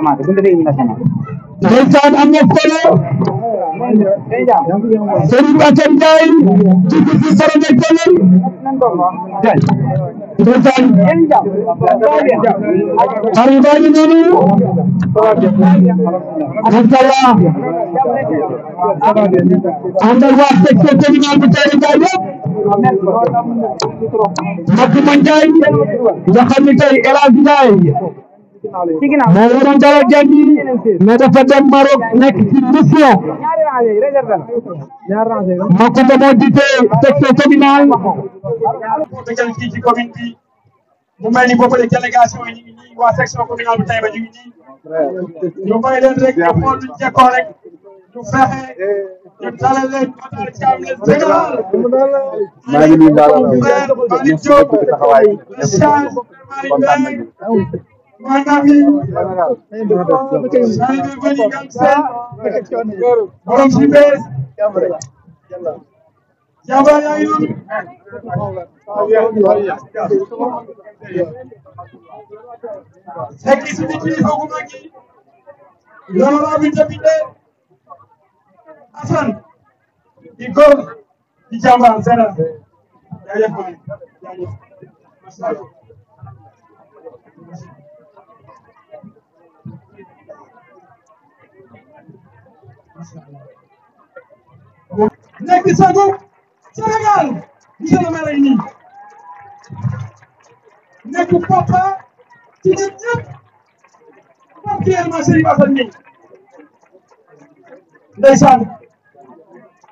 commencé buntu réunion nationale. ndeysaan am na solo Serigne Assane Ndiaye ci biir borom ak jëlal ndeysaan arriva ñu noonu inshallah àndal waa section communale bu Taïba Ndiaye yëpp mbokk ma Ndiaye nga xam ne tey El Hadj Ndiaye moo waroon dara jàngi mais dafa dem Maroc nekk ci mission Macoumba moo jiite section communale fii ci commune bi mu mel ni boobu délégation yi ñu ngi nii waa section communale bu Taïba ñu ngi nii ñu may leen rek ñu xool ñu jekkoo rek ñu fexe ñu dalal leen Matar Thiam le général maa ngi nuyu Ndao Malick Diop le charge Malick Manavi Saïdou Bani Gamsen borom si bees Jaba yaa ngi noonu fekk suñu kilifa gu mag yi l'honorable député Assane di góor di jàmbaar Sénégal jaajëf waay jaajëf macha Allah nekk sagu Sénégal monsieur le maire yi nii nekk papa ci ñun ñëpp particulièrement Serigne Assane nii ndeysaan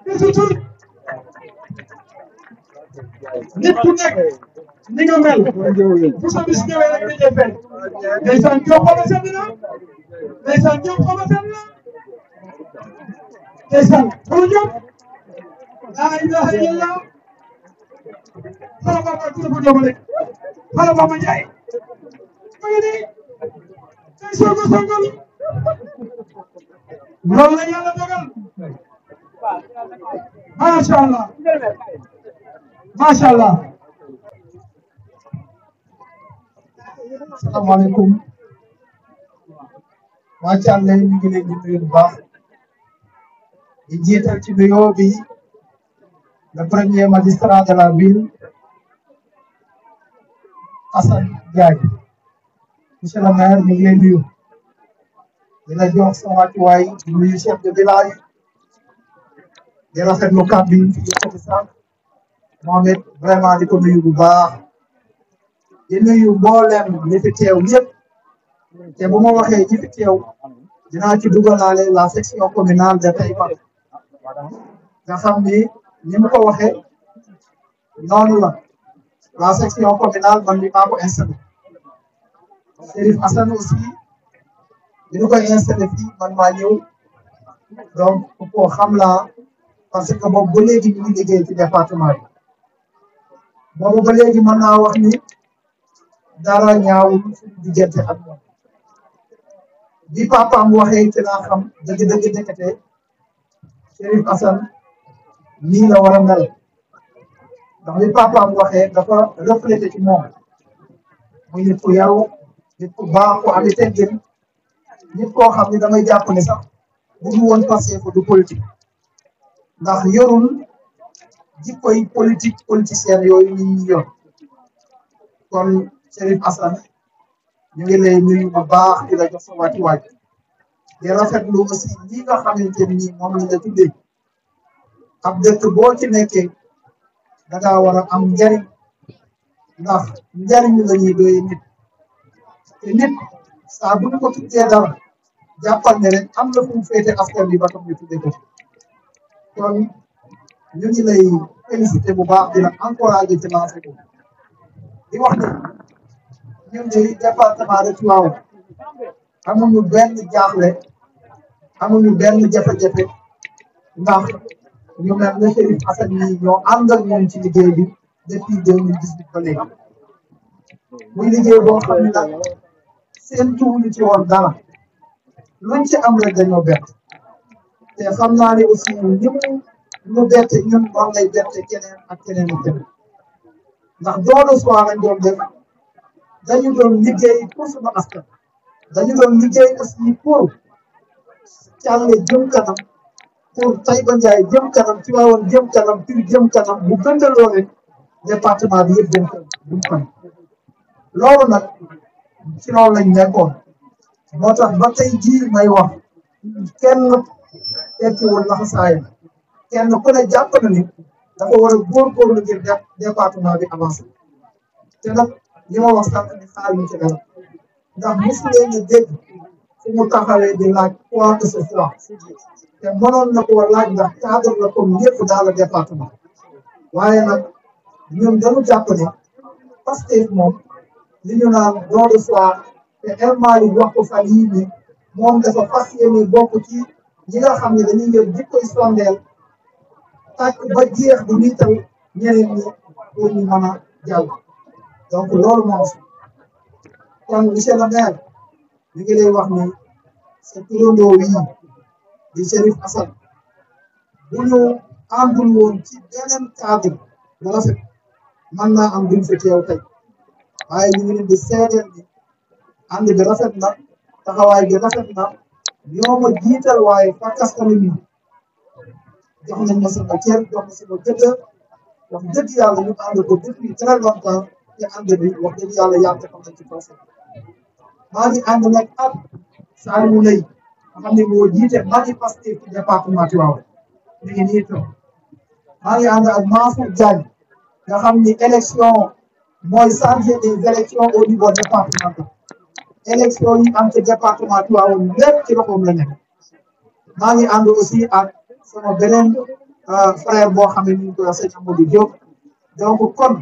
te surtout nit ku nekk ni nga mel bu sa bis ñëwee rek dañuy fenn ndeysaan Diop xoolal sedd na ndeysaan Diop xoolal sedd na ndeysaan xoolal Diop laa ilaha illallah xala baba ku ko jobale xala baba Njaay ma ngi nii day soog a soogal loolu la yàlla dogal macha allah macha allah. asalaamaaleykum waa Thialé ñu ngi leen di nuyu bu baax di jiital ci nuyoo bi le premier magistrat de la ville Assane Ndiaye monsieur le maire ñu ngi leen nuyu di la jox sa wàccuwaay di nuyu chef de village di rafetlu kàddu yi fi yëkkati sax Mohamed vraiment di ko nuyu bu baax di nuyu mboolem ñi fi teew ñëpp te bu ma waxee ñi fi teew dinaa ci dugalaale la section communale de Taïba nga xam ni mu ko waxee noonu la section communale man mi maa ko installé Serif Assane aussi bi ñu koy installé fii man maa ñëw donc ko xam laa parce que boobu ba léegi ñu ngi liggéey ci département bi boobu ba léegi mën naa wax ni dara ñaawul suñu diggante ak moom bi papaam waxee ci laa xam dëgg-dëgg nekkate Serif Assane nii la war a mel ndax bi papaam waxee dafa reflété ci moom muy nit ku yaru nit ku baax ku ami teggin nit koo xam ne damay jàpp ne sax bu ñu woon passé ko du politique ndax yorul jikkoy politique politicien yooyu ñu yor kon Serif Assane ñu ngi lay nuyu bu baax di la jox sa wàccuwaay di rafetlu aussi ñi nga xamante ni moom la nga tuddee ab dëkk boo ci nekkee da ngaa war a am njariñ ndax njariñ la ñuy doyee nit te nit saa bu ñu ko tuddee dara jàppal ne rek am na fu mu féete askan bi ba tax ñu tuddee ko kon ñu ngi lay félicité bu baax di la encouragé ci lancé ko di wax ne ñun de département de Tivaouane amuñu benn jaaxle amuñu benn jafe-jafe ndax ñu mel ne Serif Assane yi ñoo ànd ak ñun ci liggéey bi depuis 2018 ba léegi muy liggéey boo xam ne nag seen tuuti ci woon dara luñ ci am rek dañoo bett te xam naa ne aussi ni mu bette ñun moom lay bette keneen ak keneen ak keneen ndax doolu soit lañ doon def dañu doon liggéey pour suñu askan dañu doon liggéey aussi pour Thialé jëm kanam pour Taïba Ndiaye jëm kanam Tivaouane jëm kanam Pire jëm kanam bu gëndaloo rek département bi yëpp jëm kanam loolu nag ci loolu lañ nekkoon moo tax ba tey jii may wax kenn tekkiwul laxasaayam kenn ku ne jàpp na ni dafa war a góorgóorlu ngir département bi avancé te nag li ma wax sànq ni xaar ñu ci dara ndax mosu leen a dégg fu mu taxawee di laaj quoi que ce soit te mënoon na koo laaj ndax cadre la comme yëpp dans le département waaye nag ñun dañu jàpp ne Pastef moom li ñu naan don de soi te El Malick wax ko fan yii nii moom dafa fas yéene bokk ci ñi nga xam ne dañuy yor jikkoy sondeel tàkk ba jeex di niital ñeneen ñi pour ñu mën a jàll donc loolu moom kon monsieur le maire li ngi lay wax ni sa turandoo wi di Chérif Assane bu ñu àndul woon ci beneen cadre bu rafet mën naa am duñ fi teew tey waaye ñu ngi leen di seedeel ni ànd bi rafet na taxawaay bi rafet na ñoo ma jiital waaye fakastanu ñu jox nañ ma sama cër jox ma sama gëdd wax dëgg yàlla ñu ànd ko depuis très longtemps te ànd bi wax dëgg yàlla yàlla defal nañ ci procès maa ngi ànd nag ak Saliou Lay nga xam ne moo jiite magi Pastef ci département Tivaouane mi ngi nii toog maa ngi ànd ak Mansour Diagne nga xam ni élection mooy chargé des élections au niveau départemental élection yi am ci département Tivaouane lépp ci loxoom la nekk maa ngi ànd aussi ak sama beneen frère boo xam ne ñu ngi koy wax sëñ Amadou Diop donc kon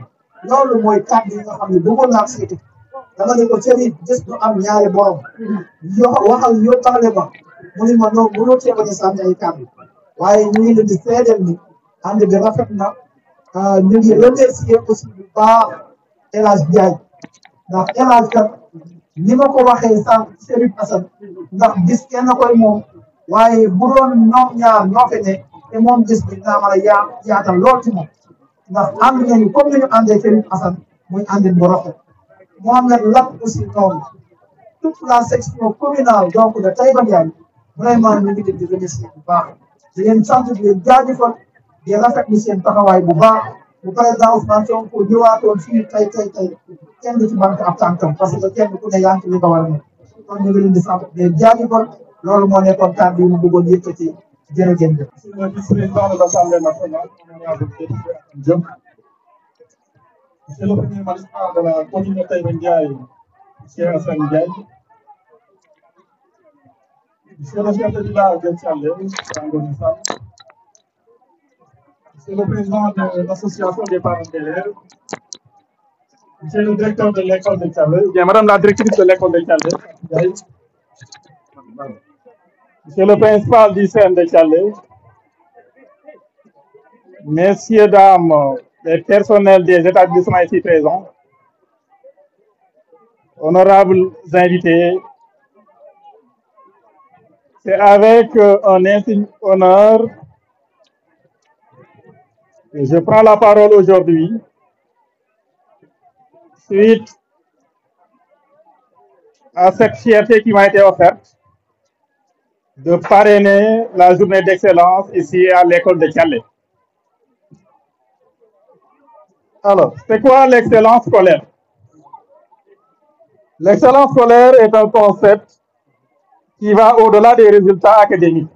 loolu mooy kàddu yi nga xam ne bëggoon naa seeti dama ne ko Chérif gis du am ñaari borom waxal yoo taxle ba mu ni ma noonu mënoo cee bañ a sànni ay kàddu waaye ñu ngi leen di seedeel ni ànd bi rafet na ñu ngi remercier aussi bu baax El Hadj Diagne ndax El Hadj kat ni ma ko waxee sànq Chérif Assane ndax gis kenn koy moom waaye bu doon ñoom ñaar ñoo fi ne te moom gis bi naa mën a yaatal lool ci moom ndax ànd nañu comme ni ñu àndee Chérif Assane muy àndin bu rafet Mohamed Lat aussi noonu toute la section communale donc de Taïba Ndiaye vraiment ñu ngi leen di remercier bu baax di leen sant di leen jaajëfal di rafetlu seen taxawaay bu baax bu président Ousmane Sonko ñëwaatoon fii tey kenn du ci banque ab tànkam parce que kenn ku ne yaa ngi ci li ko war a nekk kon ñu ngi leen di sant di leen jaajëfal loolu moo nekkoon kàddu yi mu bëggoon yëkkati jërëjëf. Monsieur le vice-président de l'Assemblée nationale, honorable Diop. Monsieur le premier magistrat de la commune de Taïba Ndiaye, monsieur Assane Ndiaye. Monsieur le chef de village de Thialé, Sangoni Sam. Monsieur le président de l'association des parents d'élèves. Monsieur le directeur de l'école de Thialé, ou bien madame la directrice de l'école de Thialé, Ndiaye. Monsieur le principal du CEM de Thialé, messieurs, dames, les personnels des établissements ici présents, honorables invités, c'est avec un insigne honneur que je prends la parole aujourd'hui suite à cette fierté qui m'a été offerte de parrainer la journée d'excellence ici à l'école de Thialé. Alors, c'est quoi l'excellence scolaire? L'excellence scolaire est un concept qui va au-delà des résultats académiques.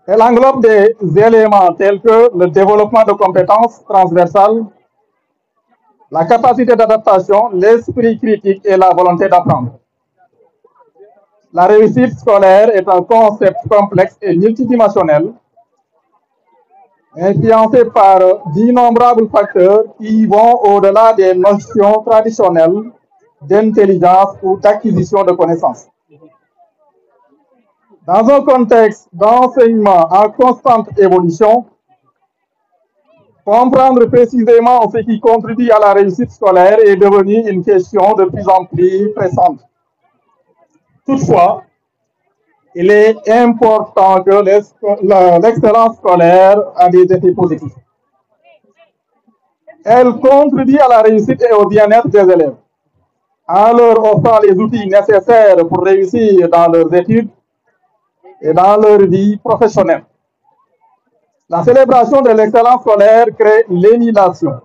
Elle englobe des éléments tels que le développement de compétences transversales, la capacité d'adaptation, l'esprit critique et la volonté d'apprendre. La réussite scolaire est un concept complexe et multidimensionnel, influencé par d'innombrables facteurs qui vont au-delà des notions traditionnelles d'intelligence ou d'acquisition de connaissances. Dans un contexte d'enseignement en constante évolution, comprendre précisément ce qui contribue à la réussite scolaire est devenu une question de plus en plus pressante. Toutefois, il est important que l'excellence scolaire a des effets positifs. Elle contribue à la réussite et au bien-être des élèves. en leur offrant les outils nécessaires pour réussir dans leurs études et dans leur vie professionnelle. La célébration de l'excellence scolaire crée l'émulation.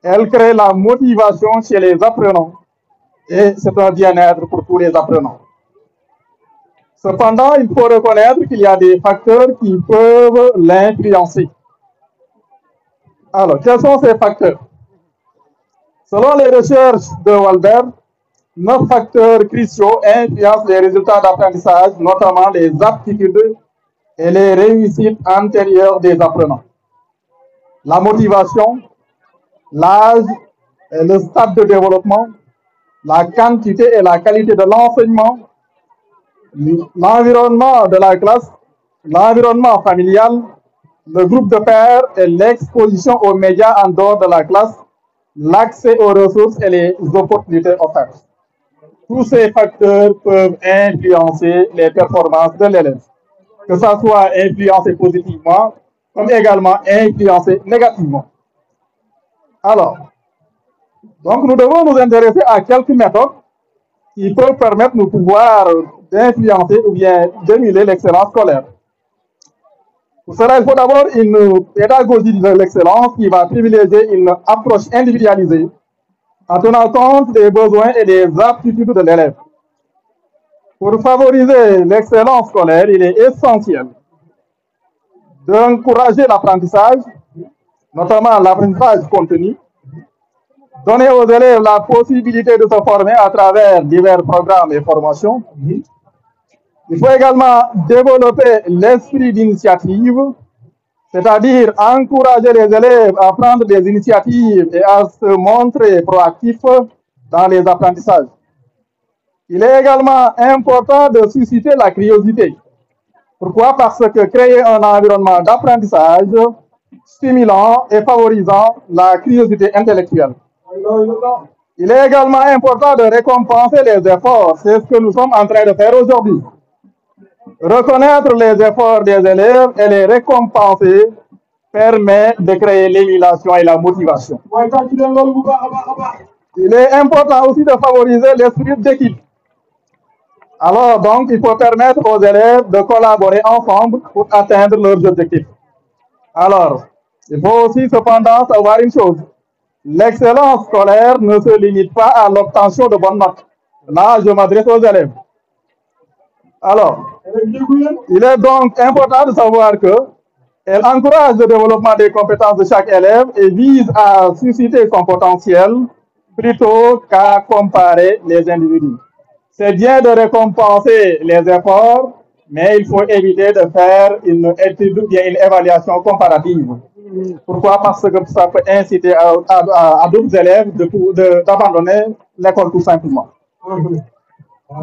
Elle crée la motivation chez les apprenants et c'est un bien-être pour tous les apprenants. Cependant, il faut reconnaître qu'il y a des facteurs qui peuvent l'influencer. Alors, quels sont ces facteurs? Selon les recherches de Walbert, 9 facteurs cruciaux influencent les résultats d'apprentissage, notamment les aptitudes et les réussites antérieures des apprenants. La motivation, l'âge et le stade de développement, la quantité et la qualité de l'enseignement, l'environnement de la classe, l'environnement familial, le groupe de pairs et l'exposition aux médias en dehors de la classe, l'accès aux ressources et les opportunités offertes. Tous ces facteurs peuvent influencer les performances de l'élève, que ça soit influencé positivement, comme également influencé négativement. Alors, donc nous devons nous intéresser à quelques méthodes qui peuvent permettre nos pouvoirs d'influencer ou bien d'émuler l'excellence scolaire. Pour cela, il faut d'abord une pédagogie de l'excellence qui va privilégier une approche individualisée en tenant compte des besoins et des aptitudes de l'élève. Pour favoriser l'excellence scolaire, il est essentiel d'encourager l'apprentissage, notamment l'apprentissage continu, donner aux élèves la possibilité de se former à travers divers programmes et formations. Il faut également développer l'esprit d'initiative, c'est-à-dire encourager les élèves à prendre des initiatives et à se montrer proactifs dans les apprentissages. Il est également important de susciter la curiosité. Pourquoi? Parce que créer un environnement d'apprentissage stimulant et favorisant la curiosité intellectuelle. Il est également important de récompenser les efforts. C'est ce que nous sommes en train de faire aujourd'hui. Reconnaître les efforts des élèves et les récompenser permet de créer l'émulation et la motivation. Il est important aussi de favoriser l'esprit d'équipe. Alors donc, il faut permettre aux élèves de collaborer ensemble pour atteindre leurs objectifs. Alors, il faut aussi cependant savoir une chose. L'excellence scolaire ne se limite pas à l'obtention de bonnes notes. Là, je m'adresse aux élèves. Alors, il est donc important de savoir qu'elle encourage le développement des compétences de chaque élève et vise à susciter son potentiel plutôt qu'à comparer les individus. C'est bien de récompenser les efforts, mais il faut éviter de faire une étude ou bien une évaluation comparative. Pourquoi? Parce que ça peut inciter à d'autres élèves d'abandonner l'école tout simplement.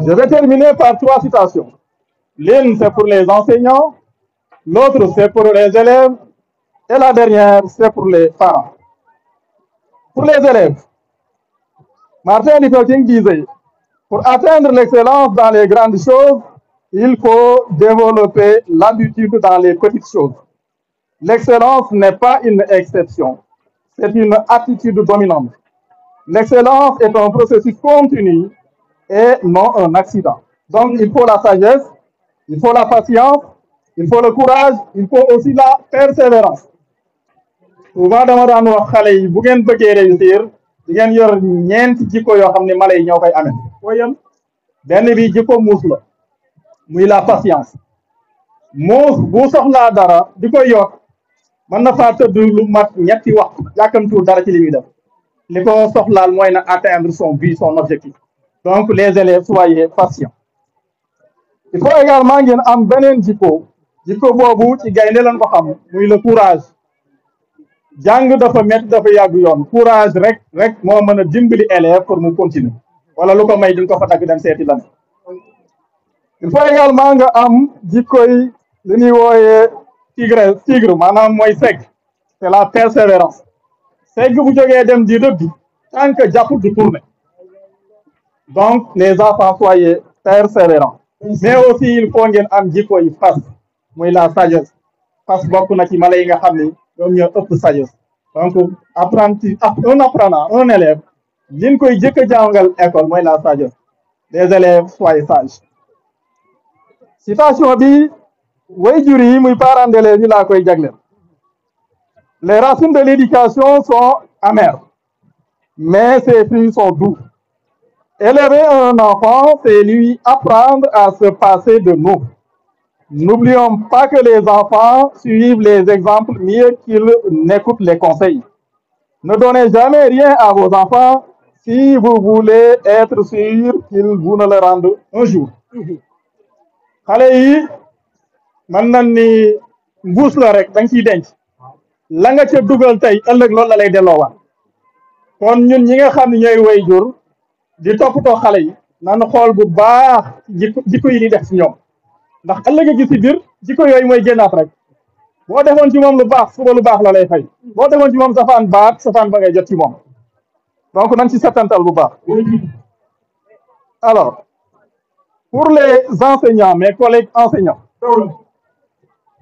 Je vais terminer par 3 citations. L'une, c'est pour les enseignants, l'autre, c'est pour les élèves, et la dernière, c'est pour les parents. Pour les élèves, Martin Luther King disait, pour atteindre l'excellence dans les grandes choses, il faut développer l'habitude dans les petites choses. L'excellence n'est pas une exception, c'est une attitude dominante. L'excellence est un processus continu et non un accident. Donc, il faut la sagesse, il faut la patience, il faut le courage, il faut aussi la persévérance. Souvent, dama daan wax xale yi bu ngeen bëggee réussir di ngeen yor ñeenti jikko yoo xam ne mala yi ñoo koy amee. Mooy yan? Benn bi jikko muus la muy la patience. Muus bu soxlaa dara di koy yokk mën na faa tëdd lu mat ñetti waxtu yàkkamtuwul dara ci li muy def. Li ko soxlaal mooy na atteindre son but, son objectif. Donc, les élèves, soyez patients. Il faut également ngeen am beneen jikko boobu ci gaynde lañ ko xam muy le courage. Jàng dafa métti dafa yàgg yoon courage rek moo mën a dimbali élève pour mu continuer wala lu ko may di nga ko fa dagg dem seeti lan. Il faut également nga am jikkoy li ñuy wooyee tigre maanaam mooy segg c'est la persévérance. Segg bu jógee dem di rëbbi tant que jàppul du tourner. Donc les enfants soyez persévérants. Mais aussi il faut ngeen am jikkoy fas muy la sagesse. Fas bokk na ci mala yi nga xam ni ñoom ñoo ëpp sagesse. Donc un apprenant, un élève liñ koy jëkk a jàngal école mooy la sagesse. Les élèves soyez sages. Citation bi waajur yi muy parents d'élèves yi laa koy jagleel. Les racines de l'éducation sont amères, mais ses fruits sont doux. Élever un enfant, c'est lui apprendre à se passer de nous. N'oublions pas que les enfants suivent les exemples mieux qu'ils n'écoutent les conseils. Ne donnez jamais rien à vos enfants si vous voulez être sûr qu'ils vous ne le rendent un jour. xale yi mën nañ ni mbuus la rek da nga ciy denc la nga ca dugal tey ëllëg loolu la lay delloowaat kon ñun ñi nga xam ne ñooy waajur di toppatoo xale yi nan xool bu baax jikko yi ni def ci ñoom ndax ëllëg gi ci biir jikko yooyu mooy génnaat rek boo defoon ci moom lu baax suba lu baax la lay fay boo defoon ci moom safaan safaan ba ngay jot ci moom donc nañ ci settantal bu baax. Alors pour les enseignants, mes collègues enseignants,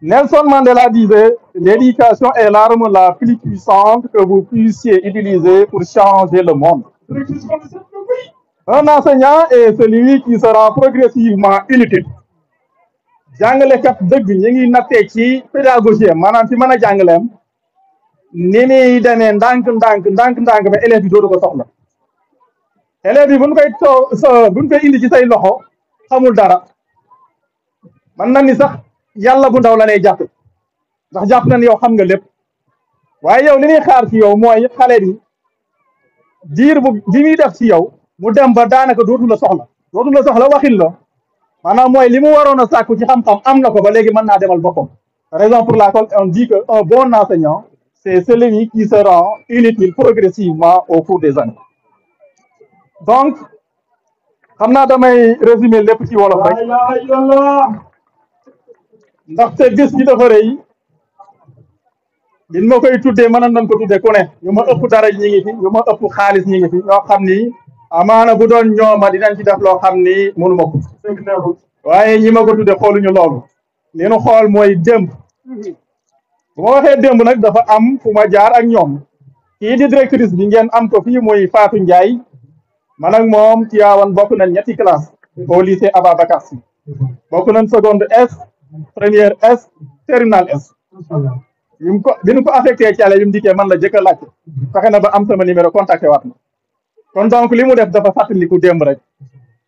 Nelson Mandela disait l'éducation est l'arme la plus puissante que vous puissiez utiliser pour changer le monde. Un enseignant est celui qui sera progressivement inutile. jàngalekat dëgg ñu ngi nattee ci pédagogie maanaam ci mën a jàngaleem ni muy demee ndànk ba élèves yi dootu ko soxla élèves yi buñ koy indi ci say loxo xamul dara man na ni sax yàlla bu ndaw la lay jàpp ndax jàpp na ni yow xam nga lépp waaye yow li ñuy xaar ci yow mooy xale bi diir bi muy def ci yow mu dem ba daanaka dootu la soxla waxin la maanaam mooy li mu waroon a sàkku ci xam-xam am na ko ba léegi mën naa demal boppam raison pour laquelle on dit que un bon enseignant c'est celui qui se rend inutile progressivement au cours des années donc xam naa damay résumer lépp ci wolof rek ndaxte bis bi dafa rëy liñ ma koy tuddee mën nañ ko tuddee ku ne ñu ma ëpp dara ñi ngi fi ñu ma ëpp xaalis ñi ngi fi ñoo xam ni amaana bu doon ñooma dinañ ci def loo xam ni mënu ma ko waaye ñi ma ko tuddee xooluñu loolu li nu xool mooy démb bu ma waxee démb nag dafa am fu ma jaar ak ñoom kii di directrice bi ngeen am ko fii muy Fatou Ndiaye man ak moom Tivaouane bokk nañ ñetti classe au lycée Ababacar Sy bokk nañ seconde S première S terminale S bi ñu ko affecté ci àll bi mu dikkee man la jëkk a laajte fexe na ba am sama numéro contacté waat ma kon donc li mu def dafa fàttaliku démb rek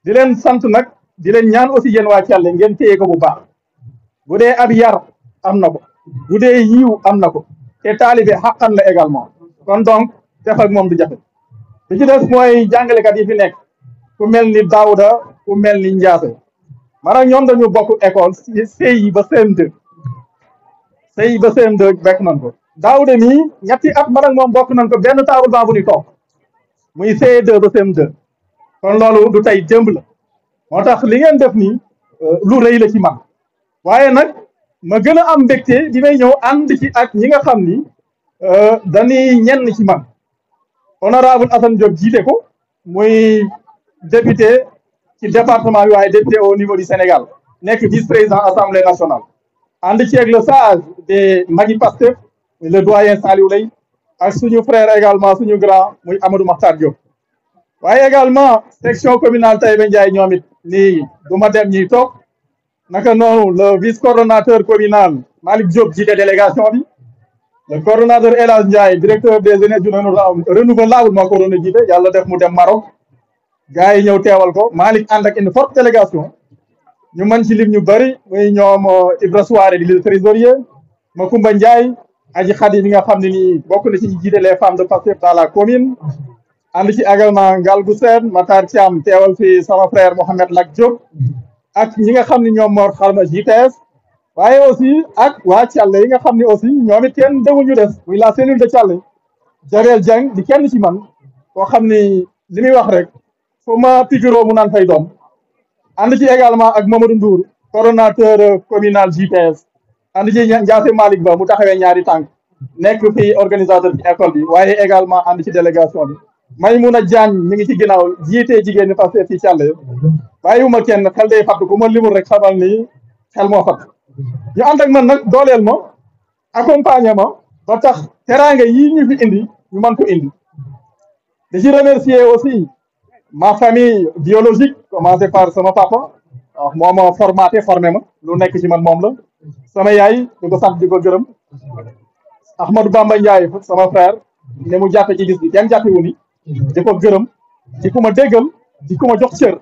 di leen sant nag di leen ñaan aussi yéen waa Thialé ngeen téye ko bu baax bu dee ab yar am na ko bu dee yiw am na ko te taalibe xàqan la également kon donc def ak moom du jafe li ci des mooy jàngalekat yi fi nekk ku mel ni Daouda ku mel ni Ndiasse man ak ñoom dañu bokk école CI ba CM2 bekk nañ ko Daouda mii ñetti at man ak moom bokk nañ ko benn table banc bu ñu toog muy CE2 ba CM2 kon loolu du tey démb la moo tax li ngeen def nii lu rëy la ci man waaye nag ma gën a am mbégte di may ñëw ànd ci ak ñi nga xam ni dañuy ñenn ci man honorable Assane Diop jiite ko muy député ci département bi waaye député au niveau du Sénégal nekk vice-président assemblée nationale ànd ci ak le sage des magi Pastef muy le doyen Saliou Lay ak suñu frère également suñu grand muy Amadou Makhtar Diop waaye également section communale Taïba Ndiaye ñoom it nii du ma dem ñuy toog naka noonu le vice coordonnateur communal Malick Diop jiite délégation bi le coordonnateur El Hadj Ndiaye directeur des énergies renouvelables moo ko doon a jiite yàlla def mu dem Maroc gars yi ñëw teewal ko Malick ànd ak une forte délégation ñu mën ci lim ñu bëri muy ñoom Ibra Souare di le trésorier Makumba Ndiaye Aji Khadi bi nga xam ne nii bokk na ci ñu jiite les femmes de Pastef dans la commune ànd ci également Ngalgou Sène Matar Thiam teewal fi sama frère Mohamed Lak Diop ak ñi nga xam ne ñoom Mor Xarma JTS waaye aussi ak waa Thialé yi nga xam ne aussi ñoom it kenn dewuñu des muy la cellule de Thialé Jabel Dieng di kenn ci man koo xam ni li muy wax rek fu ma pikiroo mu naan fay doom ànd ci également ak Mamadou Ndour coordonnateur communal JTS ànd ci Ndiasse Malick Ba mu taxawee ñaari tànk nekk fii organisateur bi école bi waaye également ànd ci délégation bi Maymouna Diagne mi ngi ci ginnaaw jiite jigéen ñi Pastef fii Thialé bàyyiwuma kenn xel day fàttu ku ma limul rek xamal ni xel moo fàtt ñu ànd ak man nag dooleel ma accompagner ma ba tax teraanga yi ñu fi indi ñu mën ko indi di ci remercier aussi ma famille biologique commencé par sama papa wax moo ma formaté formé ma lu nekk ci man moom la sama yaay di ko sant di ko gërëm Ahmadou Bamba Ndiaye sama frère ne mu jàppe ci gis bi kenn jàppewu ni di ko gërëm di ku ma déggal di ku ma jox cër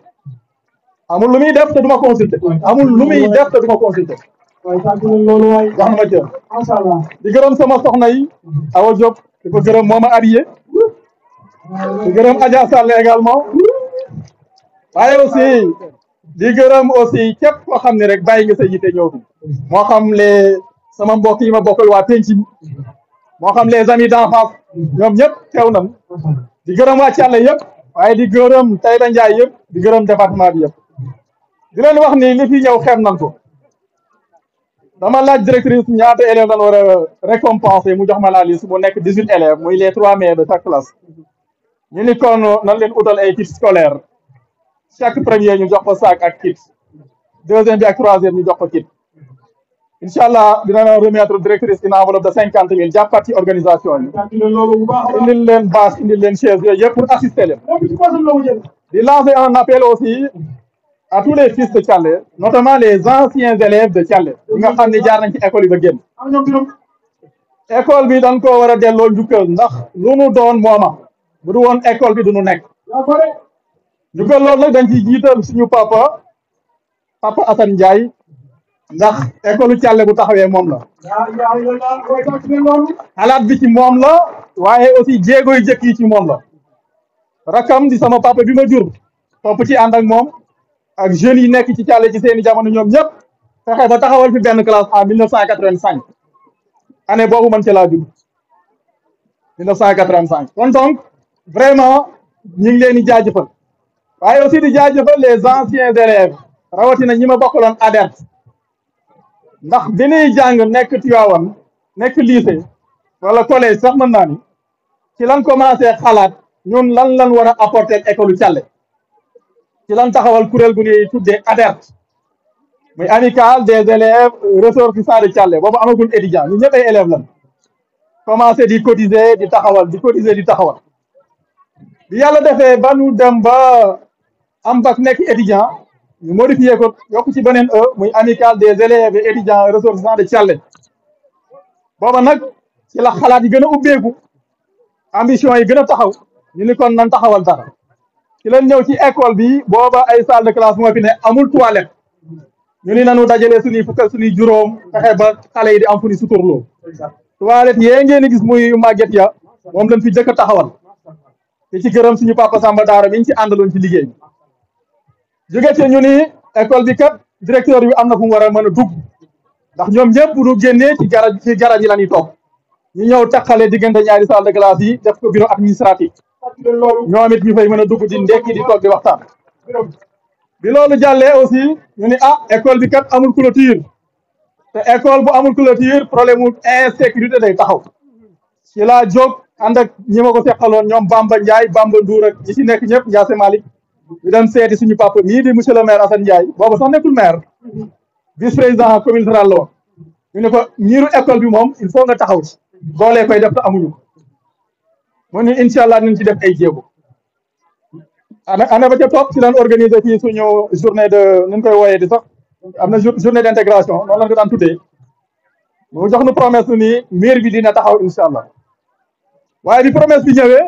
amul lu muy def te du ma consulter amul lu muy def te du ma consulter waaye sant nañ loolu waay wax na ma cër macha allah di gërëm sama soxna yi Awa Diop di ko gërëm moo ma habillé di gërëm Adja Sall également waaye aussi di gërëm aussi képp koo xam ne rek bàyyi nga sa yite ñëw fi moo xam les sama mbokk yi ma bokkal waa penc mi moo xam les amis d'enfance ñoom ñëpp teew nañ di gërëm waa Thialé yëpp waaye di gërëm Taïba Ndiaye yëpp di gërëm département bi yëpp di leen wax ni li fi ñëw xeeb nañ ko dama laaj directrice ñaata élèves lañ war a récompenser mu jox ma la liste mu nekk 18 élèves muy les 3 meilleurs de chaque classe ñu ni kon nan leen utal ay kits scolaires chaque premier ñu jox ko sac ak kit deuxième bi ak troisième ñu jox ko kit incha allah dina remettre directrice une enveloppe de 50 000 jàppaat ci organisation yi sant nañ loolu bu baax indil leen bâche indil leen chaise yooyu yëpp pour assister leen lépp ci poche la mu jël di lancer un appel aussi à tous les fils de Thialé notamment les anciens élèves de Thialé ñi nga xam ne jaar nañ ci école yi ba génn am ñoom juróom école bi dañ ko war a delloo njukkal ndax lu nu doon mooma bu du woon école bi du nu nekk yaa ko de njukkal loolu nag dañ ciy jiital suñu papa Assane Ndiaye ndax école Thialé bu taxawee moom la yaa waaye sant nañ loolu xalaat bi ci moom la waaye aussi jéego yu jëkk yi ci moom la rakam di sama papa bi ma jur topp ci ànd ak moom ak jeunes yi nekk ci Thialé ci seeni jamono ñoom ñëpp fexe ba taxawal fi benn classe en 1985 année boobu man ci laa judd 1985 kon donc vraiment ñu ngi leen di jaajëfal waaye aussi di jaajëfal les anciens élèves rawatina ñi ma bokkaloon ADERT ndax bi ñuy jàng nekk Tivaouane nekk lycée wala collège sax mën naa ni ci lan commencé xalaat ñun lan war a apporter école Thialé ci lan taxawal kuréel gu ñuy tuddee ADERT muy amicale des élèves ressortissants de Thialé boobu amagul étudiant ñun ñëpp ay élèves lan commencé di cotiser di taxawal di cotiser di taxawal bi yàlla defee ba nu dem ba am bac nekk étudiant ñu modifié ko yokk ci beneen muy amicale des élèves et étudiants ressortissants de Thialé booba nag ci la xalaat yi gën a ubbeeku ambition yi gën a taxaw ñu ni kon nan taxawal dara ci leen ñëw ci école bi booba ay salle de classe moo fi ne amul toilette ñu ni nanu dajale suñuy fukk ak suñuy juróom fexe ba xale yi di am fu ni suturloo toilette yee ngeen di gis muy màgget ya moom lañ fi jëkk a taxawal te ci gërëm suñu papa Samba Daara mi ñu ci àndaloon ci liggéey bi jóge ci ñu ni école bi kat directeur bi am na fu mu war a mën a dugg ndax ñoom ñëpp bu ñu génnee ci garab yi la ñuy toog ñu ñëw taxale diggante ñaari salle de classe yi def ko bureau administratif ñoom it ñu fay mën a dugg di ndekki di toog di waxtaan bi loolu jàllee aussi ñu ni école bi kat amul clôture te école bu amul clôture problème mu insécurité day taxaw ci laa jóg ànd ak ñi ma ko seqaloon ñoom Bamba Ndiaye Bamba Ndour ak ñi ci nekk ñëpp Ndiasse Malick ñu dem seeti suñu papa mii di monsieur le maire Assane Ndiaye boobu sax nekkul maire vice président commune rurale la woon ñu ne ko ñiiru école bi moom il faut nga taxaw ci boolee koy def te amuñu ko mu ni incha allah nañ ci def ay jéego année ba ca topp ci leen organiser fii suñu journée de nu ñu koy wooyee di sax am na journée d' intégration noonu la ko daan tuddee mu jox nu promesse ni maire bi dina taxaw incha allah waaye bi promesse bi ñëwee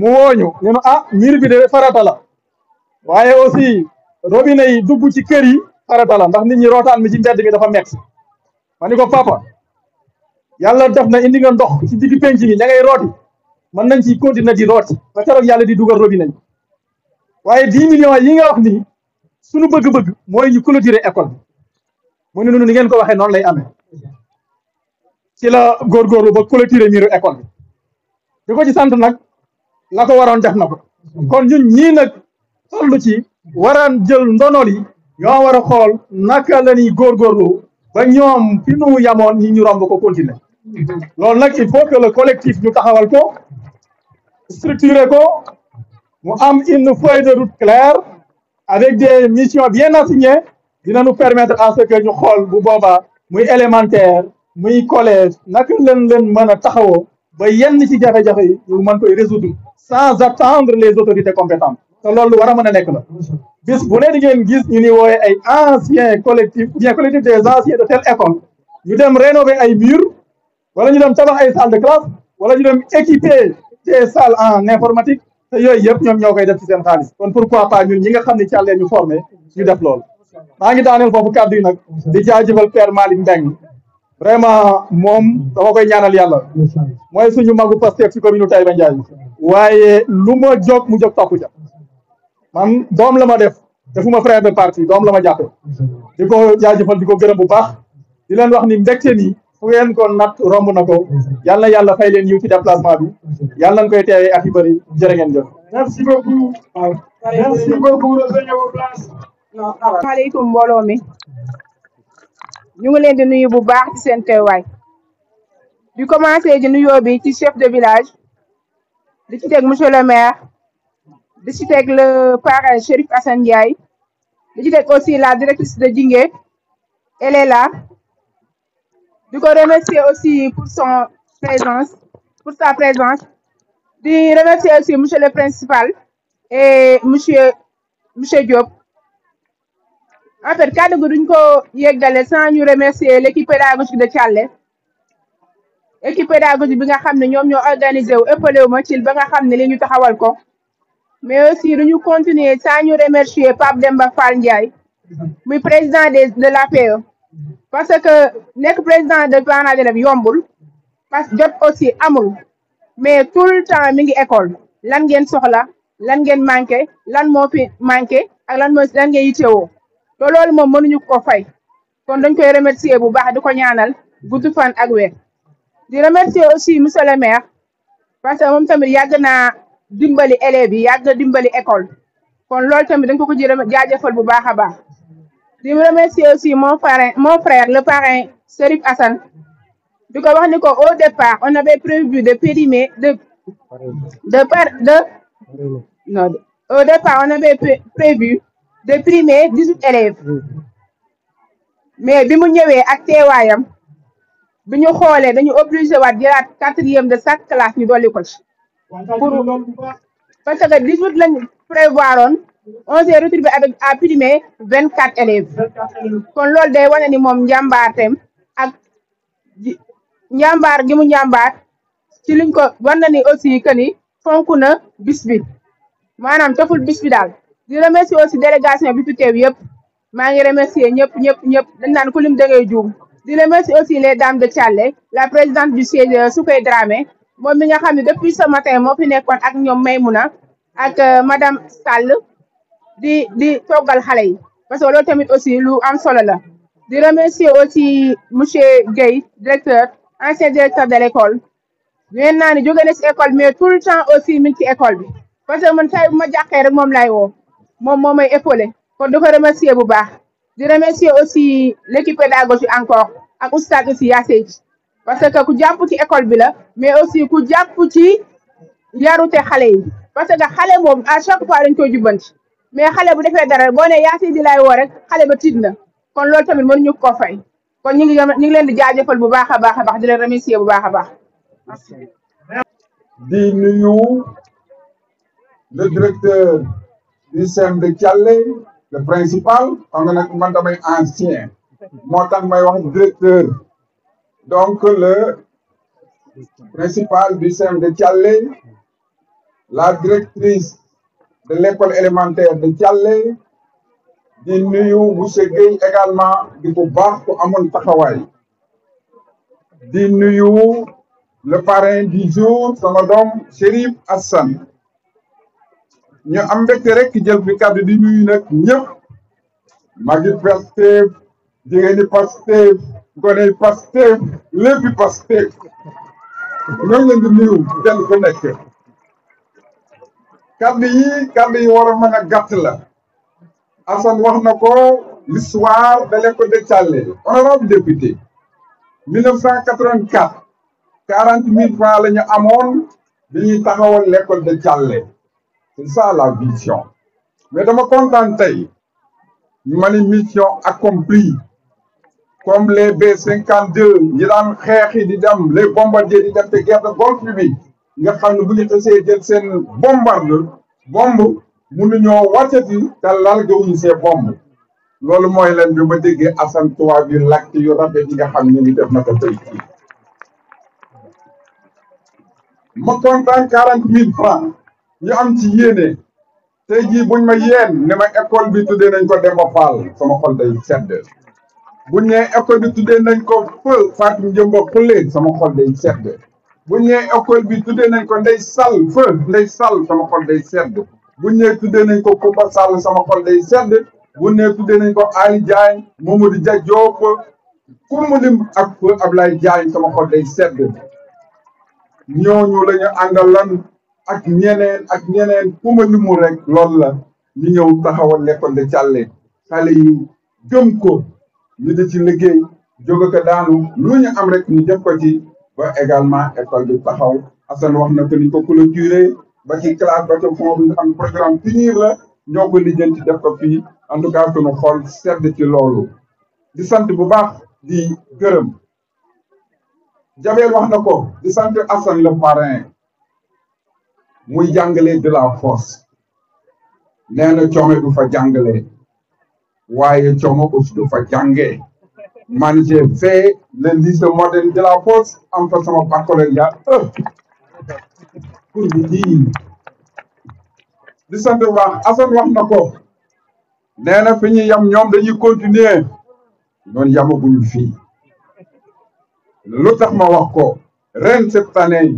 mu wooñu ñu ne maire bi de farata la waaye aussi robinet yi dugg ci kër yi farata la ndax nit ñi rootaan mi ci mbedd mi dafa metti ma ni ko papa yàlla def na indi nga ndox ci digg penc mi ña ngay rooti mën nañ ci continuer di rooti ba keroog yàlla di dugal robinet yi waaye 10 millions yi nga wax ni suñu bëgg-bëgg mooy ñu clôturer école bi mu ne noonu ni ngeen ko waxee noonu lay amee ci la góorgóorlu ba clôturer miiru école bi di ko ci sant nag la ko waroon def na ko kon ñun ñii nag toll ci waraan jël ndonol yi ñoo war a xool naka la ñuy góorgóorlu ba ñoom fi nu yamoon ñi ñu romb ko continuer loolu nag il faut que le collectif ñu taxawal ko structurer ko mu am une feuille de route claire avec des missions bien assignées dina nous permettre à ce que ñu xool bu boobaa muy élémentaire muy collège naka leen mën a taxawoo ba yenn ci jafe-jafe yi ñu mën koy résoudre sans attendre les autorités compétentes te loolu war a mën a nekk la bis bu ne di ngeen gis ñu ni wooye ay anciens collectif bien collectif des anciens de telle école ñu dem rénover ay murs wala ñu dem tabax ay salles de classe wala ñu dem équiper des salles en informatique te yooyu yëpp ñoom ñoo koy def ci seen xaalis kon pourquoi pas ñun ñi nga xam ne ci àlleen ñu formé ñu def loolu maa ngi daaneel foofu kàddu yi nag di jaajëfal Père Malick Mbengue vraiment moom dama koy ñaanal yàlla mooy suñu magu Pastef ci commune Taïba Ndiaye waaye lu ma jóg mu jóg topp ca man doom la ma def defuma frère de parti doom la ma jàppe di ko jaajëfal di ko gërëm bu baax di leen wax ni mbégte nii fu ngeen ko nat romb na ko yàlla na yàlla fay leen yiw ci déplacement bi yàlla nañ koy teewee at yu bëri jërë ngeen jëf. merci beaucoup. merci beaucoup. asalaamaaleykum mbooloo mi ñu ngi leen di nuyu bu baax ci seen teewaay di commencé di nuyoo bi ci chef de village di ci teg monsieur le maire di ci teg le parrain Chérif Assane Ndiaye di ci teg aussi la directrice de Djingué elle est là di ko remercier aussi pour sa présence di remercier aussi monsieur le principal et monsieur Diop. En fait kaddu gi duñ ko yeggale sans ñu remercier l'équipe pédagogique de Thialé équipe pédagogique bi nga xam ne ñoom ñoo organisé wu ëppale wu ma ci ba nga xam ne li ñu taxawal ko mais aussi duñu continuer sans ñu remercier Pape Demba Fall Ndiaye muy président de l'APE parce que nekk président de parents d'élèves yombul parce que jot aussi amul mais tout le temps mi ngi école lan ngeen soxla lan ngeen manqué lan moo fi manqué ak lan ngeen yittewoo te loolu moom mënuñu ko fay kon dañ koy remercier bu baax di ko ñaanal gudd fan ak wér di remercier aussi monsieur le maire parce que moom tamit yàgg naa dimbali élèves yi yàgg dimbali école kon loolu tamit dañ ko ci jaajëfal bu baax a baax di remercier aussi mon frère le parrain Chérif Assane di ko wax ni ko au départ on avait prévu de périmer au départ on avait prévu de primer 18 élèves mais bi mu ñëwee ak teewaayam bi ñu xoolee dañu obligé waat jëlaat 4e de chaque classe ñu dolli ko ci pour parce que 18 lañu prévoiroon on s'est retrouvé avec à primer 24 élèves kon loolu day wane ni moom njàmbaarteem ak njàmbaar gi mu njàmbaar ci liñ ko war na ni aussi que ni fonk na bis bi maanaam toful bis bi daal di remercier aussi délégation bi fi teew yëpp maa ngi remercier ñëpp dañ naan ku lim da ngay juum di remercier aussi les dames de Thialé la présidente du siège Soukey Dramé moom mi nga xam ne depuis ce matin moo fi nekkoon ak ñoom Maymouna ak madame Sall di toggal xale yi parce que loolu tamit aussi lu am solo la di remercier aussi monsieur Guèye directeur ancien directeur de l'école ñeen naa ni jóge na ci école mais tout le temps aussi mi ngi ci école bi parce que man say bu ma jàqee rek moom lay woo moom moo may épaulé kon di ko remercier bu baax di remercier aussi l'équipe pédagogique encore ak oustaz aussi Yassé parce que ku jàpp ci école bi la mais aussi ku jàpp ci yarute xale yi parce que xale moom à chaque fois dañ koy jubbanti mais xale bu defee dara boo ne Yassé di lay woo rek xale ba tiit na kon loolu tamit mënuñu ko fay kon ñu ngi leen di jaajëfal bu baax a baax di leen remercier bu baax a baax. di nuyu le directeur du CEM de Thialé le principal xam nga nag man damay ancien moo tax may wax directeur donc le principal du CEM de Thialé la directrice de l'école élémentaire de Thialé di nuyu monsieur Guèye également di ko baax ko amoon taxawaay di nuyu le parrain du jour sama doom Chérif Assane ñu am mbégte rek jël fi kàddu di nuyu nag ñëpp magi Pastef jigéeni Pastef goney Pastef léppi Pastef ñoo ngi leen di nuyu kenn ku nekk kàddu yi war a mën a gàtt la Assane wax na ko l'histoire de l'école de Thialé honorable député 1984 40 000 francs la ñu amoon bi ñuy taxawal l'école de Thialé c'est ça la vision mais dama kontaan tey ma ni mission accomplie comme les B-52 yi daan xeexi di dem les bombardiers di dem te guerre de Golfe bi nga xam ne bu ñu tasee jël seen bomb mënuñoo wàccati te lal gawuñu see bomb loolu mooy leen bi ma déggee Assane tubaab yu làkk yu rafet yi nga xam ne ni def na ko tey ma kontaan 40 000 francs ñu am ci yéene tey jii buñ ma yeen ne ma école bi tuddee nañ ko Demba Fall sama xol day sedd buñ ne école bi tuddee nañ ko Fatou Njëmba Xulle sama xol day sedd buñ ne école bi tuddee nañ ko Ndey Sall sama xol day sedd buñ ne tuddee nañ ko Kumba Sall sama xol day sedd buñ ne tuddee nañ ko Ali Diagne Mamadou Dia Diop ku mu lim ak Ablaye Diagne sama xol day sedd ñooñu la ñu àndalan ak ñeneen ku ma limu rek loolu la ñu ñëw taxawal l'école de Thialé xale yi gëm ko ñu di ci liggéey jóge ko daanu lu ñu am rek ñu def ko ci ba également école bi taxaw Assane wax na ko ni ko clôturé ba ci classe ba ca fond bi nga xam programme finir la ñoo ko lijjanti def ko fii en tout cas sunu xol sedd ci loolu di sant bu baax di gërëm Jabel wax na ko di sant Assane le parrain muy jàngale de la force nee na Thiomé du fa jàngale waaye Thiomé aussi du fa jàngee man j'ai fait le lycée moderne de la force am fa sama baccalauréat pour vous dire di sant bu baax Assane wax na ko nee na fi ñuy yam ñoom dañuy continuer ñoon yamaguñu fii lu tax ma wax ko ren cette année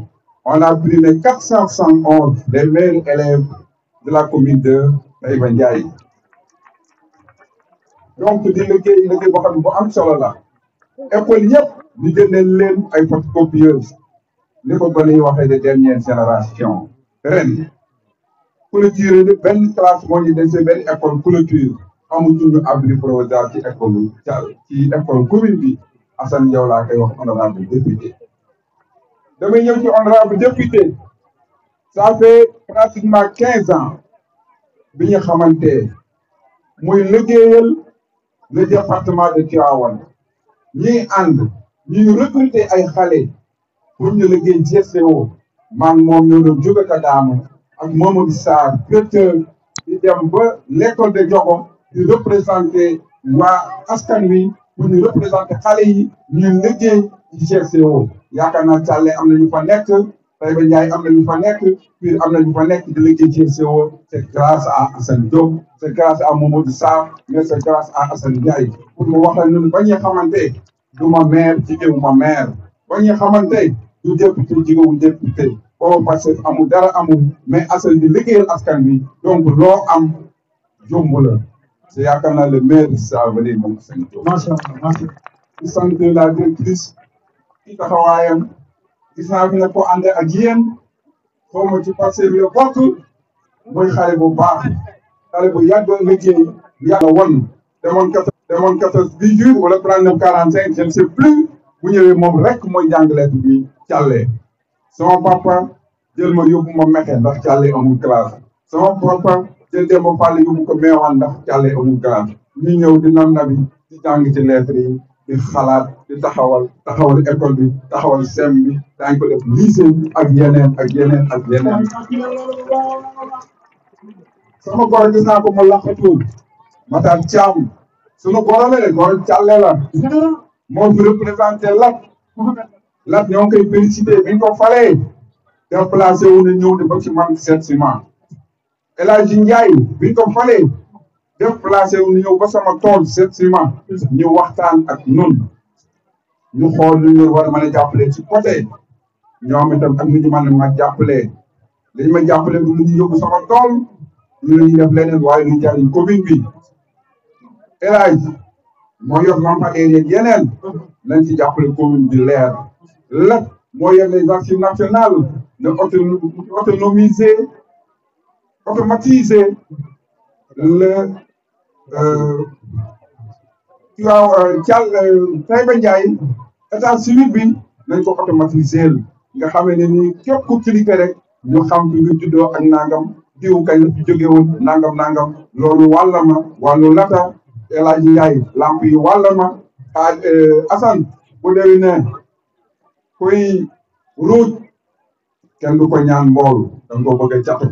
on a primé 471 des meilleurs élèves de la commune de Taïba Ndiaye donc di liggéey boo xam ne bu am solo la école yëpp ñu jëndee leen ay photocopieuses li ko gën a waxee de dernière génération ren clôture bi benn classe moo ñu dese benn école clôture amuñu abri provisoire ci école ci école commune bi Assane yow laa koy wax honorable député damay ñëw ci honorable député ça fait pratiquement 15 ans bi ñu xamante muy liggéeyal le département de Tivaouane ñuy ànd ñu recruter ay xale pour ñu liggéey GCO man moom ñoo doon jóge ka daanu ak Mamadou Sarr directeur di dem ba l'école de Diogo di représenter waa askan wi pour ñu représenter xale yi ñu liggéey ci GCO yaakaar naa Thialé am na ñu fa nekk Taïba Ndiaye am na ñu fa nekk puis am na ñu fa nekk di liggéey GCO c'est grâce à Assane Diop c'est grâce à Mamadou Sarr mais c'est grâce à Assane Ndiaye pour mu wax la ñun ba ñuy xamante du ma maire jigéewu ma maire ba ñuy xamante du député jigéewu député o parce que amul dara amul mais Assane di liggéeyal askan bi donc loo am jomb la c'est yaakaar naa le maire de ça va dire moom Assane Diop. macha allah di sant la directrice ci taxawaayam gis naa fi ne ko ànd ak yéen xaw ma ci passé bi la bokk mooy xale bu baax xale bu yàgg liggéey yàgg won demoon 18 wala 39 45 je ne sais plus bu ñëwee moom rek mooy jàngaleet bi Thialé sama papa jël ma yóbbu ma Mexe ndax Thialé amul classe sama papa jël Demba Fall yóbbu ko Meewaan ndax Thialé amul classe ñu ñëw di nabi di jàng ci lettre yi di xalaat di taxawal école bi taxawal sem bi daañu ko def lycée ak yeneen ak yeneen ak yeneen sama goro gis naa ko mu laqatu Matar Thiam sunu goro la de goro Thialé la moo fi représenté Lat ñoo ngi koy félicité bi ñu ko falee déplacé wu na ñëw di ba ci man seet si ma El Hadji Ndiaye bi ñu ko falee déplacé wu na ñëw ba sama tool seet si ma ñu waxtaan ak nun ñu xool lu ñu war a mën a jàppale ci côté ñoom itam ak nu ñu mën a ma jàppale li ñu ma jàppale du lu ñu yóbbu sama tool ñu la ñuy def leneen waaye lu jariñ commune bi El Hadji moo yor lampadaire yeeg yeneen lañ ci jàppale commune bi leer Lat moo yor les archives nationales de automatiser le Taïba Ndiaye état civil bi nañ ko automatiser nga xamee ne ni képp ku cliquer rek ñu xam fi nga juddoo ak nangam diw kañ la fi jóge woon nangam loolu wàlla ma wàllu Lata El Hadji Ndiaye lamp yi wàlla ma Assane bu déwénee kuy route kenn du ko ñaan mboolu da nga ko bëgg a catu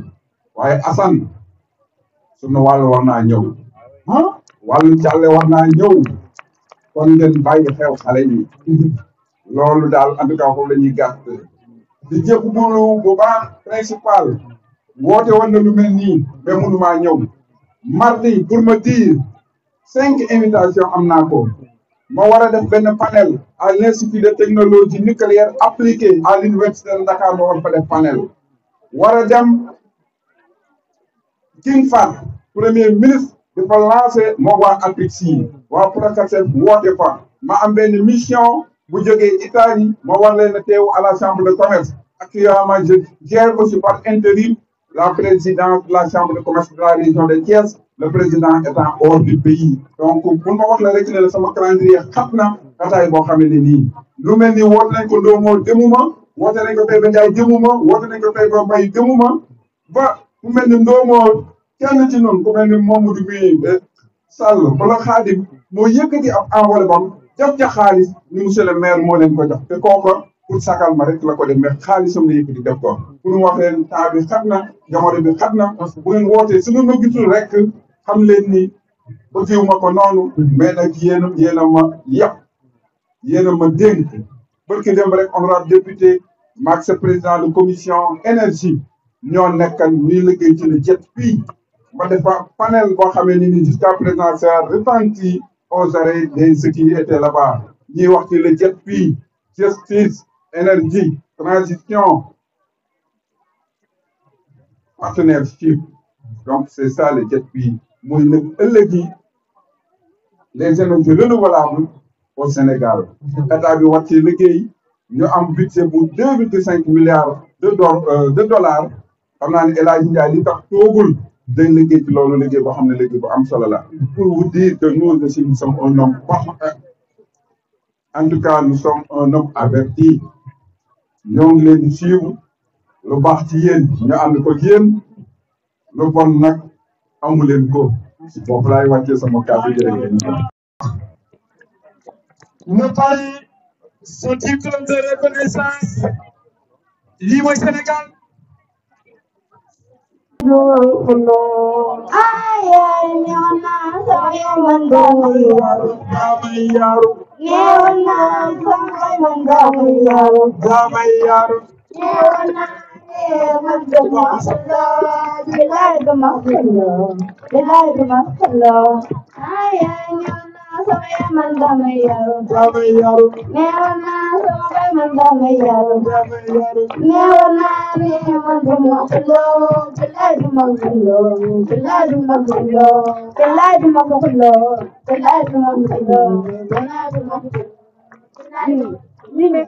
waaye Assane sunu wàll war naa ñëw wàllu Thialé war naa ñëw kon ngeen bàyyi xew xale yi loolu daal en tout cas foofu la ñuy gàtt di jëpp bu baax principal woote woon na lu mel nii mais mënumaa ñëw mardi pour me dire 5 invitations am naa ko ma war a def benn panel à l'institut de technologie nucléaire appliquée à l'université de Dakar ma war fa def panel war a dem King Fahd premier ministre dafa lancé moo waa APEXI waa Procasef woote fa ma am benn mission bu jógee Italie ma war leen a teew à la chambre de commerce actuellement je gère aussi par intérim la présidence de la chambre de commerce de la région de Thiès le président étant hors du pays donc pour ma wax la rek ne la sama calendrier xat na xataay boo xam ne nii lu mel ni woote nañ ko Ndoomoo demuma woote nañ ko Taïba Ndiaye demuma woote nañ ko Taïba Mbaye demuma ba ku mel ni Ndoomoo kenn ci noonu ku mel ni Mamadou bi Sall wala Khadim moo yëkkati ab envolé bam def ca xaalis ni monsieur le maire moo leen ko jox te kooku pour sakal ma rek la ko def mais xaalisam la yëkkati def ko pour mu wax leen temps bi xat na jamono bi xat na bu ngeen wootee su ngeen ma gisul rek xam leen ni bëggiwu ma ko noonu mais nag yéen a ma yàpp yéen a ma dénk barki dem rek honorable député maag sa président de commission énergie ñoo nekkan ñuy liggéey ci le jet fii ma defa panel boo xamee ni jusqu'à présent ça a retenti aux oreilles de ceux qui étaient là-bas ñuy wax ci le jet fii justice énergie transition partenariat donc c'est ça le jet fii mooy nag ëllëgi les énergies renouvelables au Sénégal état bi war ci liggéey ñu am budget bu 2,5 milliards de dollars xam naa ne El Hadj Ndiaye li tax toogul dañ liggéey ci loolu liggéey boo xam ne liggéey bu am solo la pour vous dire que nous aussi nous sommes un homme en tout cas nous sommes un homme averti ñoo ngi leen di suivre lu baax ci yéen ñu ànd ko yéen lu bon nag amu leen ko foofu laay wàccee sama kàddu jërëjëf. Le Paris, son diplôme de reconnaissance, lii mooy Sénégal. Dime.